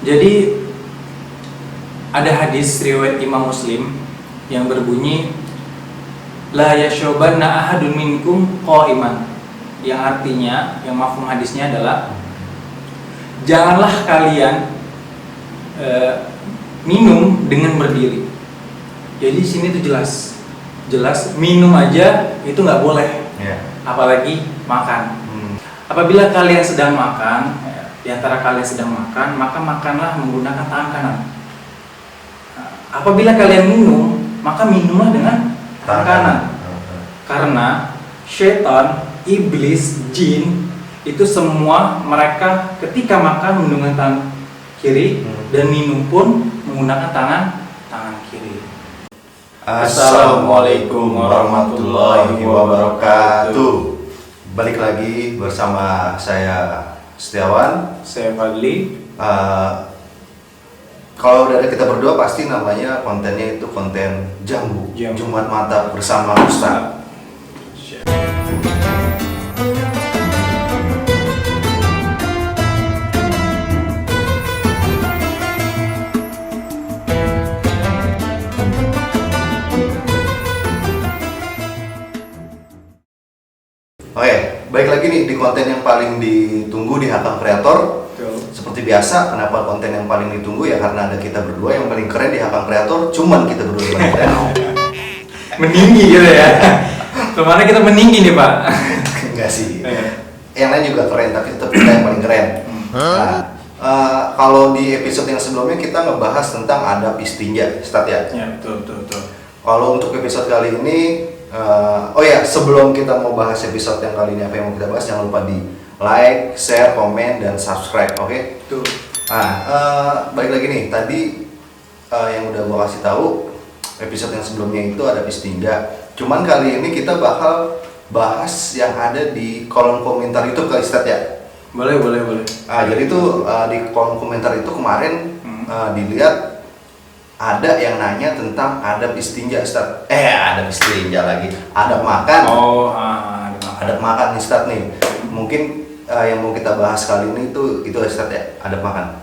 Jadi ada hadis riwayat Imam Muslim yang berbunyi la yashrabanna ahadun minkum qa'iman, yang artinya, yang mafhum hadisnya adalah janganlah kalian minum dengan berdiri. Jadi di sini tuh jelas minum aja itu nggak boleh, apalagi makan. Apabila kalian sedang makan, di antara kalian sedang makan, maka makanlah menggunakan tangan kanan. Apabila kalian minum, maka minumlah dengan tangan kanan. Karena syaitan, iblis, jin itu semua mereka ketika makan menggunakan tangan kiri dan minum pun menggunakan tangan kiri. Assalamualaikum warahmatullahi wabarakatuh. Balik lagi bersama saya Setiawan, Saya Fadli. Kalau udah ada kita berdua pasti namanya kontennya itu konten Jambu Jumat Mata bersama Ustaz. Oke, baik lagi nih di konten yang paling ditunggu di Hakam Kreator. Seperti biasa, kenapa konten yang paling ditunggu ya karena ada kita berdua yang paling keren di Hakam Kreator. Cuman kita berdua yang paling keren. Meninggi gitu ya. Kemana kita meninggi nih Pak? Enggak sih. Yang lain juga keren, tapi tetap kita yang paling keren. Nah, kalau di episode yang sebelumnya kita ngebahas tentang adab istinja, Ustaz ya. Ya, betul. Kalau untuk episode kali ini, sebelum kita mau bahas episode yang kali ini apa yang mau kita bahas, jangan lupa di like, share, komen, dan subscribe, oke? Tuh. Nah, balik lagi nih, tadi yang udah gua kasih tahu episode yang sebelumnya itu ada istinja. Cuman kali ini kita bakal bahas yang ada di kolom komentar YouTube kali Ustaz ya. Boleh. Jadi tuh di kolom komentar itu kemarin dilihat ada yang nanya tentang adab istinja Ustaz. Adab istinja lagi. Adab makan. Adab makan nih Ustaz nih. Mungkin yang mau kita bahas kali ini itu Ustaz ya, adab makan.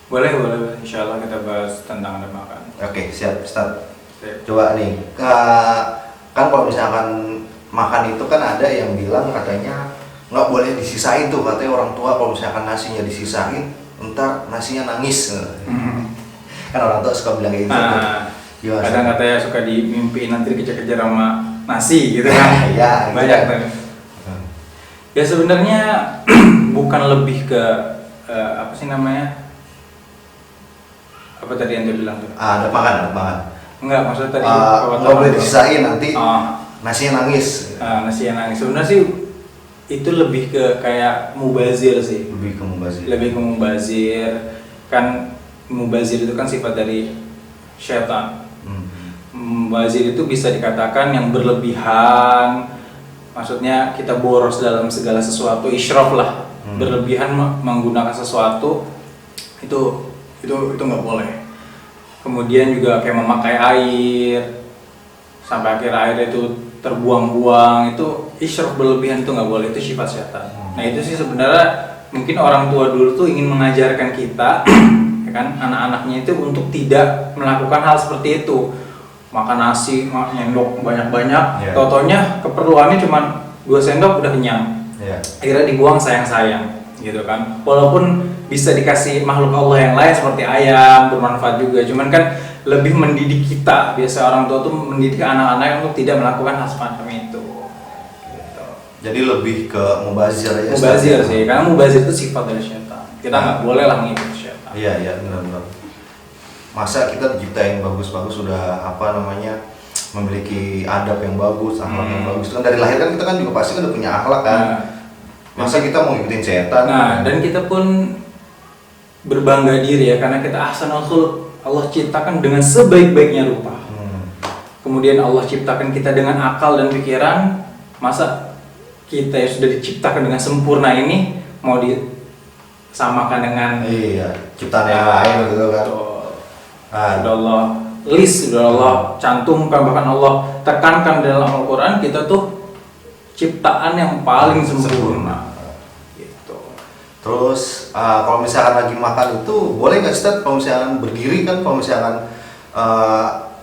Boleh. Insyaallah kita bahas tentang adab makan. Oke, siap Ustaz. Siap. Coba nih, kan kalau misalkan makan itu kan ada yang bilang katanya nggak boleh disisain tuh, katanya orang tua kalau misalkan nasinya disisain, ntar nasinya nangis. Kan orang tua suka bilang kayak gitu. Kadang katanya suka dimimpiin nanti dikejar-kejar sama nasi gitu kan. Ya, banyak tuh. Ya sebenarnya bukan lebih ke apa sih namanya? Apa tadi yang dia bilang tuh? Adab makan. Enggak, maksudnya tadi nggak boleh disisain nanti nasinya nangis. Nasinya nangis. Sebenarnya sih itu lebih ke kayak mubazir sih. Lebih ke mubazir. Kan mubazir itu kan sifat dari syaitan. Mubazir itu bisa dikatakan yang berlebihan. Maksudnya kita boros dalam segala sesuatu, israf lah. Berlebihan menggunakan sesuatu itu nggak boleh. Kemudian juga kayak memakai air sampai akhir air itu terbuang-buang, itu israf berlebihan, itu nggak boleh, itu sifat setan. Nah itu sih sebenarnya mungkin orang tua dulu tuh ingin mengajarkan kita ya kan, anak-anaknya itu untuk tidak melakukan hal seperti itu. Makan nasi, nyendok banyak-banyak, totonya keperluannya cuma 2 sendok udah kenyang. Akhirnya dibuang sayang-sayang gitu kan. Walaupun bisa dikasih makhluk Allah yang lain seperti ayam, bermanfaat juga, cuman kan lebih mendidik kita. Biasa orang tua tuh mendidik anak-anak untuk tidak melakukan hal semacam itu gitu. Jadi lebih ke mubazir aja. Mubazir sih, karena mubazir itu sifat dari syaitan. Kita nggak boleh lah mengikuti syaitan. Iya benar. Masa kita diciptain bagus-bagus sudah memiliki adab yang bagus, akhlak yang bagus. Kan dari lahir kan kita kan juga pasti kan udah punya akhlak kan. Masa kita mau ngikutin setan? Dan kita pun berbangga diri ya karena kita ahsanul khuluq. Allah ciptakan dengan sebaik-baiknya rupa. Kemudian Allah ciptakan kita dengan akal dan pikiran. Masa kita yang sudah diciptakan dengan sempurna ini mau disamakan dengan ciptaan yang lain gitu kan. Sudah Allah list, sudah Allah cantumkan, bahkan Allah tekankan dalam Al-Quran kita tuh ciptaan yang paling sempurna gitu. Terus kalau misalkan lagi makan itu boleh nggak Ustaz kalau misalkan berdiri kan, kalau misalkan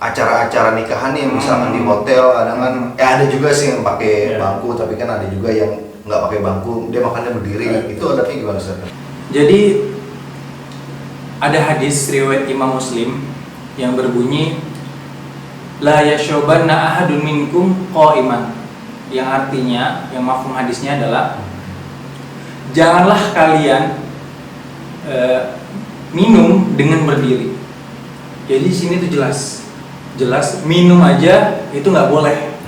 acara-acara nikahan yang misalkan di hotel kadang kan ada juga sih yang pakai bangku, tapi kan ada juga yang nggak pakai bangku, dia makannya berdiri. Itu adabnya gimana Ustaz? Jadi ada hadis riwayat Imam Muslim yang berbunyi la yashrabanna ahadun minkum qa'iman, yang artinya, yang mafhum hadisnya adalah janganlah kalian minum dengan berdiri. Jadi di sini tuh jelas minum aja itu nggak boleh,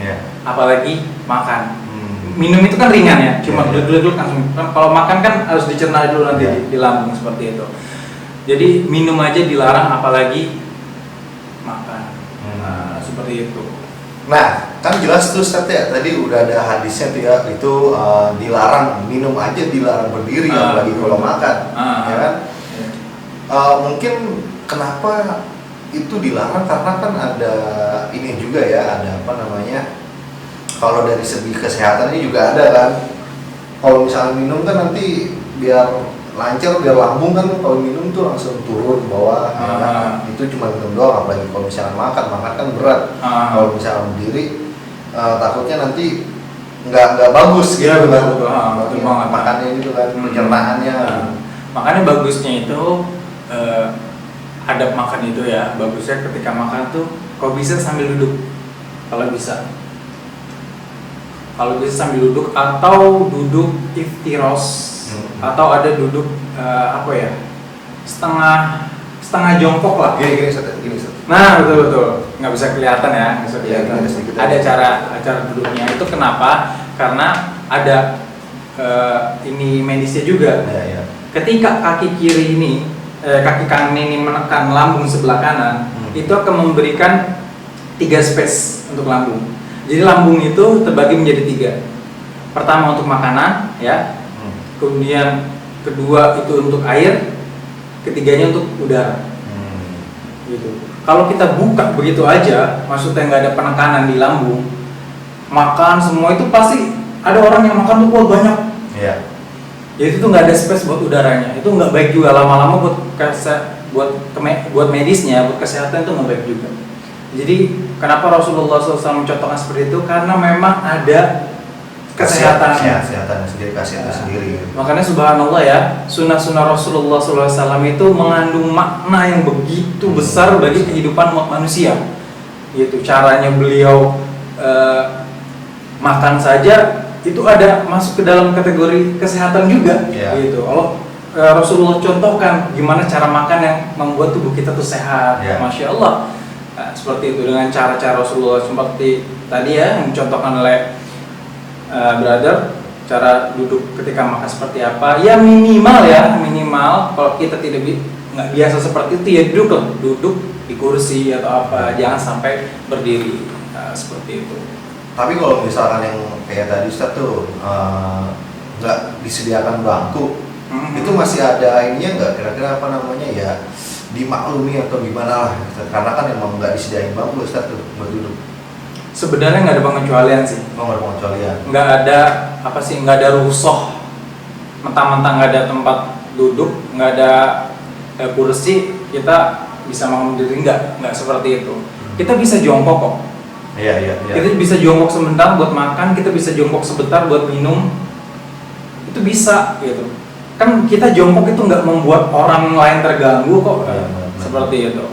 apalagi makan. Minum itu kan ringan ya, cuma gluk-gluk langsung. Kalau makan kan harus dicerna dulu nanti di lambung seperti itu. Jadi minum aja dilarang, apalagi makan. Nah, seperti itu. Nah, kan jelas tuh Ustaz ya, tadi udah ada hadisnya tuh ya, itu dilarang minum aja, dilarang berdiri, apalagi kalau makan, ya kan? Mungkin kenapa itu dilarang, karena kan ada ini juga ya, ada apa namanya? Kalau dari segi kesehatan ini juga ada kan. Kalau misalnya minum kan nanti biar lancar, biar lambung kan kalau minum tuh langsung turun ke bawah. Ya kan? Itu cuma minum doang, apalagi kalau misalnya makan kan berat. Kalau misalnya berdiri takutnya nanti nggak bagus gitu kan. Betul banget. Makannya itu kan pencernaannya. Makanya bagusnya itu adab makan itu ya, bagusnya ketika makan tuh kok bisa sambil duduk, kalau bisa sambil duduk, atau duduk iftiros, atau ada duduk apa ya, setengah jongkok lah. Gini. Nah betul, nggak bisa kelihatan ya, nggak bisa kelihatan. Ada cara duduknya itu, kenapa? Karena ada ini medisnya juga. Ketika kaki kiri ini, kaki kanan ini menekan lambung sebelah kanan, itu akan memberikan 3 space untuk lambung. Jadi lambung itu terbagi menjadi 3. Pertama untuk makanan, ya. Kemudian kedua itu untuk air, ketiganya untuk udara. Gitu. Kalau kita buka begitu aja, maksudnya nggak ada penekanan di lambung, makan semua itu pasti ada orang yang makan tuh kuat banyak. Jadi itu tuh nggak ada space buat udaranya. Itu nggak baik juga, lama-lama buat medisnya, buat kesehatan itu nggak baik juga. Jadi kenapa Rasulullah SAW mencontohkan seperti itu? Karena memang ada kesehatan sendiri. Makanya subhanallah ya, sunnah-sunnah Rasulullah SAW itu mengandung makna yang begitu besar bagi kehidupan manusia. Gitu, caranya beliau makan saja itu ada masuk ke dalam kategori kesehatan juga. Gitu. Allah Rasulullah contohkan gimana cara makan yang membuat tubuh kita tuh sehat. Masya Allah. Nah, seperti itu dengan cara-cara Rasulullah, seperti tadi ya yang dicontohkan oleh brother, cara duduk ketika makan seperti apa ya, minimal kalau kita nggak biasa seperti itu ya duduk di kursi atau apa, jangan sampai berdiri. Seperti itu. Tapi kalau misalkan yang kayak tadi Ustaz tuh nggak disediakan bangku, itu masih ada ininya nggak, kira-kira apa namanya ya, dimaklumi atau gimana lah, karena kan emang nggak disediain bangku Ustaz tuh buat duduk. Sebenarnya nggak ada pengecualian sih. Nggak ada pengecualian. Nggak ada rukhsah. Mentang-mentang nggak ada tempat duduk, nggak ada kursi, kita bisa makan berdiri, nggak seperti itu. Kita bisa jongkok kok. Iya. Kita bisa jongkok sebentar buat makan, kita bisa jongkok sebentar buat minum. Itu bisa gitu. Kan kita jongkok itu nggak membuat orang lain terganggu kok. Seperti itu.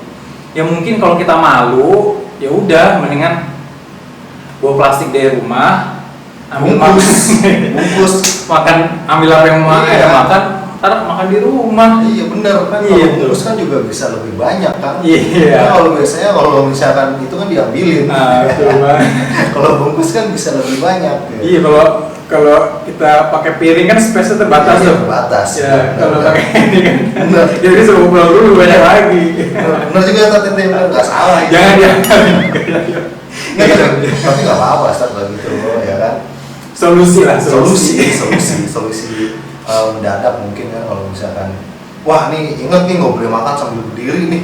Ya mungkin kalau kita malu, ya udah mendingan bawa plastik dari rumah, ambil bungkus makan, ambil apa yang mau makan, ntar makan di rumah. Iya benar kan, kalau bungkus kan juga bisa lebih banyak kan. Kalau biasanya kalau misalkan itu kan diambilin. Kalau bungkus kan bisa lebih banyak. Iya, kalau kita pakai piring kan space-nya terbatas tuh. Terbatas. Ya, kalau pakai ini kan. Jadi suruh pulang dulu banyak lagi. Benar juga tadi nggak salah. Jangan. Tapi nggak apa-apa Ustaz begitu ya kan. Solusi mendadak mungkin kan, kalau misalkan wah nih inget nih nggak boleh makan sambil berdiri nih,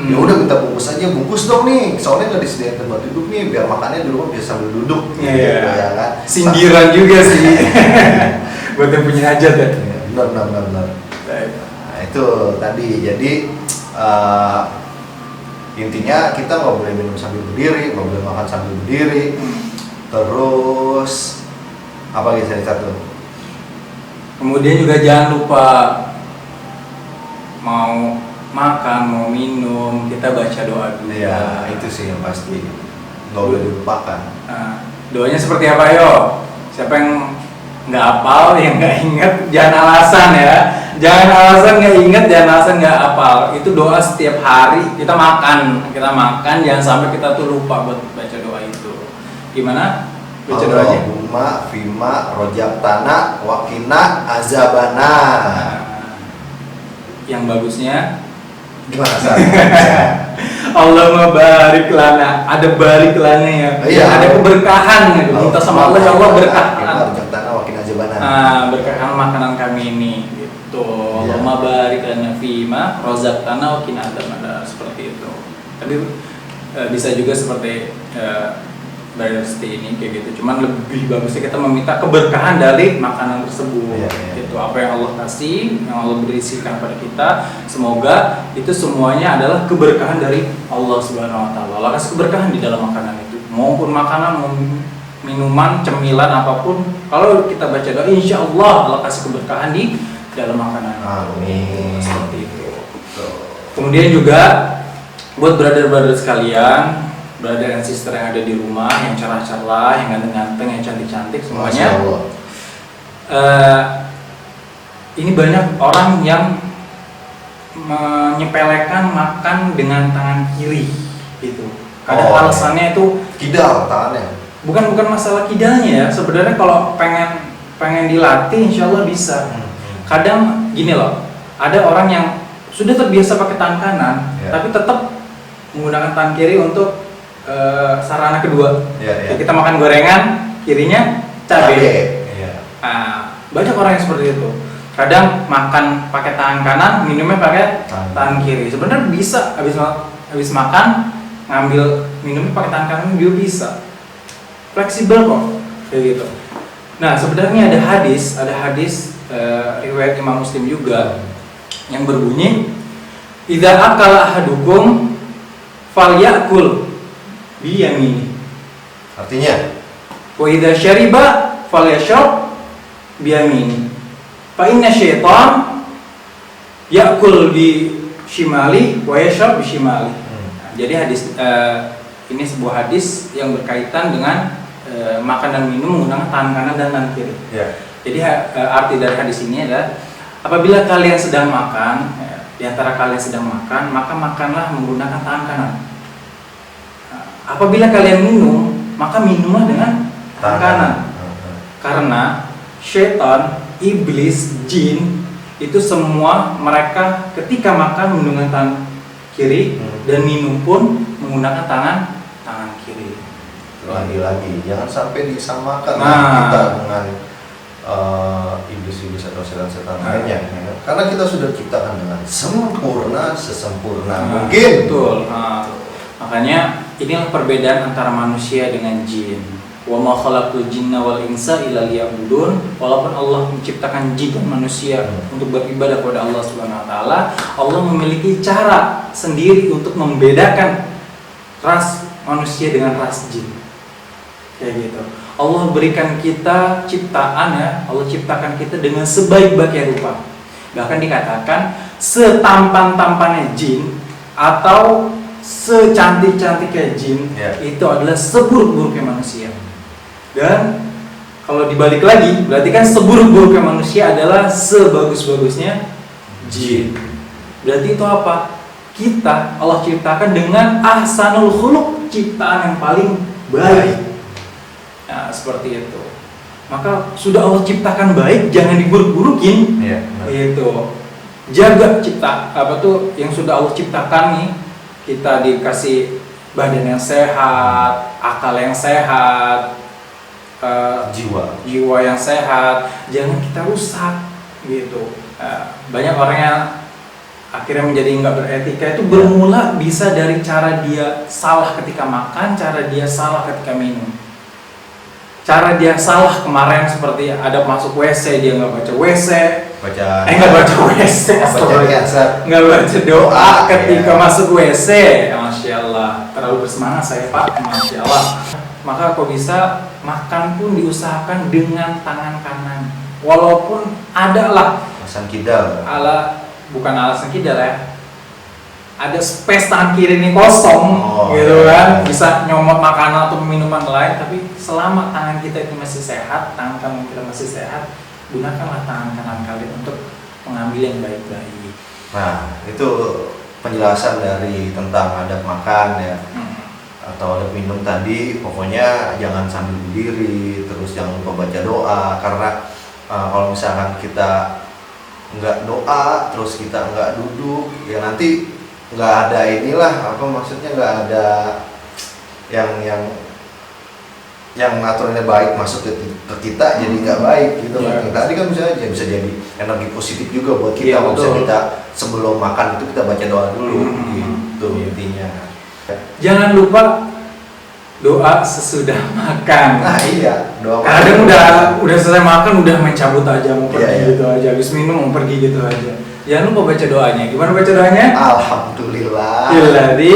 ya udah kita bungkus dong nih, soalnya nggak disediain tempat duduk nih, biar makannya di rumah bisa sambil duduk. Ya kan. Sindiran juga sih buat yang punya hajat ya. Benar. Nah, itu tadi. Jadi intinya kita nggak boleh minum sambil berdiri, nggak boleh makan sambil berdiri. Terus apa lagi satu? Kemudian juga jangan lupa mau makan, mau minum, kita baca doa dulu. Iya, itu sih yang pasti nggak boleh dilupakan. Nah, doanya seperti apa yo? Siapa yang nggak hafal, yang nggak inget, jangan alasan ya. Jangan alasan nggak inget, jangan alasan nggak hafal. Itu doa setiap hari kita makan, jangan sampai kita tuh lupa buat baca doa itu. Gimana? Baca doanya. Allahumma fima rojaktana wakina azabana. Nah, yang bagusnya Gimana Sar? Allahumma barik lana, ada barik lana ya, Iya. ada keberkahan gitu. Minta sama Allah, ya Allah berkahan. Rojaktana wakina azabana. Berkahan makanan kami ini gitu. Allahumma barik lana fima rozaqtana wa qina adzabannar, seperti itu. Tapi bisa juga seperti seperti ini kayak gitu. Cuman lebih bagusnya kita meminta keberkahan dari makanan tersebut. Iya. Gitu. Apa yang Allah kasih, yang Allah berikan kepada kita, semoga itu semuanya adalah keberkahan dari Allah Subhanahu wa taala. Allah kasih keberkahan di dalam makanan itu. Maupun makanan, mau minuman, cemilan apapun, kalau kita baca doa insya Allah Allah kasih keberkahan di dalam makanan. Amin. Seperti itu. Kemudian juga buat brother-brother sekalian, brother and sister yang ada di rumah, yang cerah-cerah, yang ganteng-ganteng, yang cantik-cantik semuanya. Ini banyak orang yang menyepelekan makan dengan tangan kiri, gitu. Kadang alasannya itu kidal tangannya. Bukan masalah kidalnya ya. Sebenarnya kalau pengen dilatih, insya Allah bisa. Kadang gini loh, ada orang yang sudah terbiasa pakai tangan kanan, tapi tetap menggunakan tangan kiri untuk sarana kedua. Kita makan gorengan, kirinya cabai. Banyak orang yang seperti itu. Kadang makan pakai tangan kanan, minumnya pakai tangan kiri. Sebenarnya bisa, habis makan ngambil minumnya pakai tangan kanan juga bisa. Fleksibel kok, kayak gitu. Nah, sebenarnya ada hadis riwayat Imam Muslim juga yang berbunyi, idza akala ahadukum falyakul biyamini. Artinya, wa idza syariba falyashrab biyamini. Fa inna syaitan yakul bi shimali wa yashrab bi shimali. Jadi hadis ini sebuah hadis yang berkaitan dengan makan dan minum menggunakan tangan kanan dan tangan kiri. Jadi arti dari hadis ini adalah apabila kalian sedang makan, di antara kalian sedang makan, maka makanlah menggunakan tangan kanan. Apabila kalian minum, maka minumlah dengan tangan kanan. Karena syaitan, iblis, jin itu semua mereka ketika makan menggunakan tangan kiri dan minum pun menggunakan tangan kiri. Lagi-lagi jangan sampai disamakan kita dengan iblis-iblis atau setan-setan lainnya. Karena kita sudah ciptakan dengan sempurna, sesempurna mungkin. Betul. Makanya inilah perbedaan antara manusia dengan jin. Wa ma khalaqtul jinna wal insa illa liya'budun. Walaupun Allah menciptakan jin dan manusia untuk beribadah kepada Allah Subhanahu wa taala, Allah memiliki cara sendiri untuk membedakan ras manusia dengan ras jin. Kayak gitu. Allah berikan kita ciptaan ya, Allah ciptakan kita dengan sebaik-baiknya rupa. Bahkan dikatakan setampan-tampannya jin atau secantik-cantiknya jin itu adalah seburuk-buruknya manusia. Dan kalau dibalik lagi, berarti kan seburuk-buruknya manusia adalah sebagus-bagusnya jin. Berarti itu apa? Kita Allah ciptakan dengan ahsanul khuluq, ciptaan yang paling baik. Nah, seperti itu. Maka sudah Allah ciptakan baik, jangan diburuk-burukin. Itu. Jaga yang sudah Allah ciptakan nih. Kita dikasih badan yang sehat, akal yang sehat, jiwa yang sehat, jangan kita rusak gitu. Banyak orang yang akhirnya menjadi nggak beretika itu bermula bisa dari cara dia salah ketika makan, cara dia salah ketika minum. Cara dia salah kemarin seperti ada masuk WC dia nggak baca WC, nggak baca WC, nggak baca doa ketika masuk WC. Masya Allah, terlalu bersemangat saya Pak, Masya Allah. Maka kok bisa makan pun diusahakan dengan tangan kanan, walaupun ada lah alasan kidal, bukan alasan kidal ya, ada space tangan kiri ini kosong, gitu kan, bisa nyomot makanan atau minuman lain, tapi selama tangan kita itu masih sehat, tangan kanan kita masih sehat, gunakanlah tangan kanan kalian untuk mengambil yang baik-baik. Nah, itu penjelasan dari tentang adab makan ya, atau adab minum tadi. Pokoknya jangan sambil berdiri, terus jangan lupa baca doa, karena kalau misalkan kita nggak doa, terus kita nggak duduk, ya nanti nggak ada inilah, apa maksudnya, nggak ada yang aturannya baik masuk ke kita, jadi nggak baik gitu. Tadi kan bisa jadi energi positif juga buat kita. Kalau misalnya kita sebelum makan itu kita baca doa dulu, gitu intinya. Jangan lupa doa sesudah makan. Nah iya, doa. Kadang udah selesai makan udah mencabut aja, mau pergi gitu aja, habis minum mau pergi gitu aja. Jangan lupa baca doanya. Gimana baca doanya? Alhamdulillah. Illadzi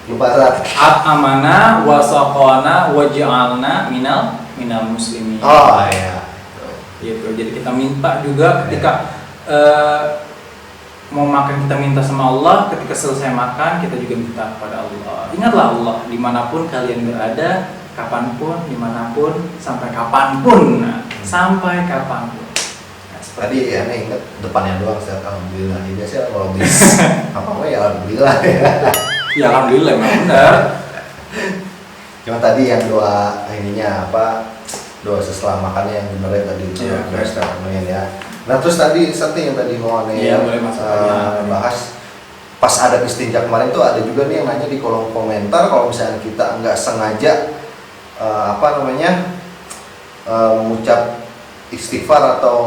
lupa saat amana wasaqana waj'alna minal muslimin. Oh iya. Gitu. Jadi kita minta juga ketika mau makan, kita minta sama Allah. Ketika selesai makan kita juga minta kepada Allah. Ingatlah Allah dimanapun kalian berada, kapanpun, dimanapun, sampai kapanpun. Sampai kapanpun. Tadi ya nih inget depannya doang, saya alhamdulillah. Ya biasa kalau bis apa ya alhamdulillah ya. Ya alhamdulillah memang benar. Cuma tadi yang doa ininya apa, doa setelah makannya yang benernya tadi itu ya. Nah terus tadi satu yang tadi mau bahas pas ada istinja kemarin tuh, ada juga nih yang nanya di kolom komentar, kalau misalnya kita nggak sengaja mengucap istighfar atau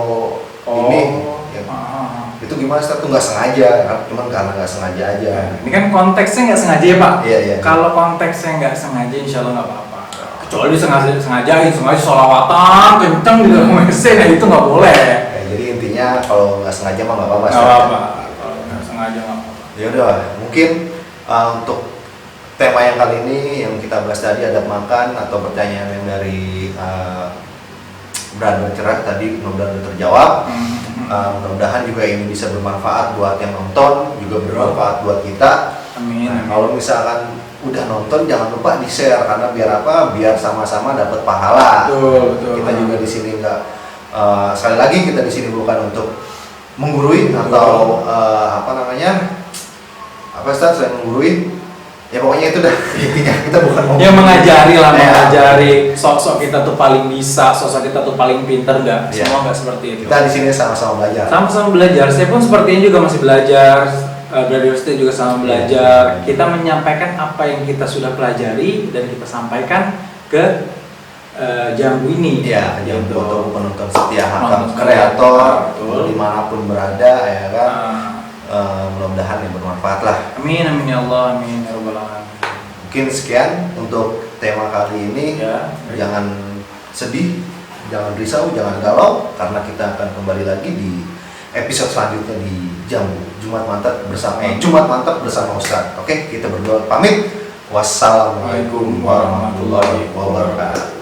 itu gimana? Itu nggak sengaja, cuman karena nggak sengaja aja. Ini kan konteksnya nggak sengaja ya Pak. Iya. Kalau konteksnya nggak sengaja, insya Allah nggak apa-apa. Kecuali sengaja sholawatan kenceng di dalam WC, nah itu nggak boleh. Jadi intinya kalau nggak sengaja mah nggak apa-apa. Nggak apa-apa. Kalau nggak sengaja nggak apa-apa. Ya udah, mungkin untuk tema yang kali ini yang kita bahas tadi, adab makan atau pertanyaan yang dari Brother Cerah tadi mudah-mudahan terjawab. Mudah-mudahan juga ini bisa bermanfaat buat yang nonton, juga bermanfaat buat kita. Amin. Nah, kalau misalkan udah nonton jangan lupa di-share, karena biar apa? Biar sama-sama dapat pahala. Betul. Kita juga di sini nggak sekali lagi kita di sini bukan untuk menggurui atau selain menggurui. Ya pokoknya itu dah intinya, kita bukan mau mengajari lah, mengajari sosok kita tuh paling bisa, sosok kita tuh paling pinter, enggak? Semua enggak seperti itu. Kita di sini sama-sama belajar. Sama-sama belajar. Saya pun sepertinya juga masih belajar. Brother Steve juga sama belajar. Kita menyampaikan apa yang kita sudah pelajari dan kita sampaikan ke jambu ini. Iya, jambu untuk penonton setia Hakam kreator dimanapun berada, ya kan. Mudah-mudahan yang bermanfaat lah. Amin ya Allah, amin ya rabbal alamin. Mungkin sekian untuk tema kali ini. Jangan sedih, jangan risau, jangan galau, karena kita akan kembali lagi di episode selanjutnya di Jambu Jumat Mantap bersama Ustaz. Oke, kita berdua pamit. Wassalamualaikum warahmatullahi wabarakatuh.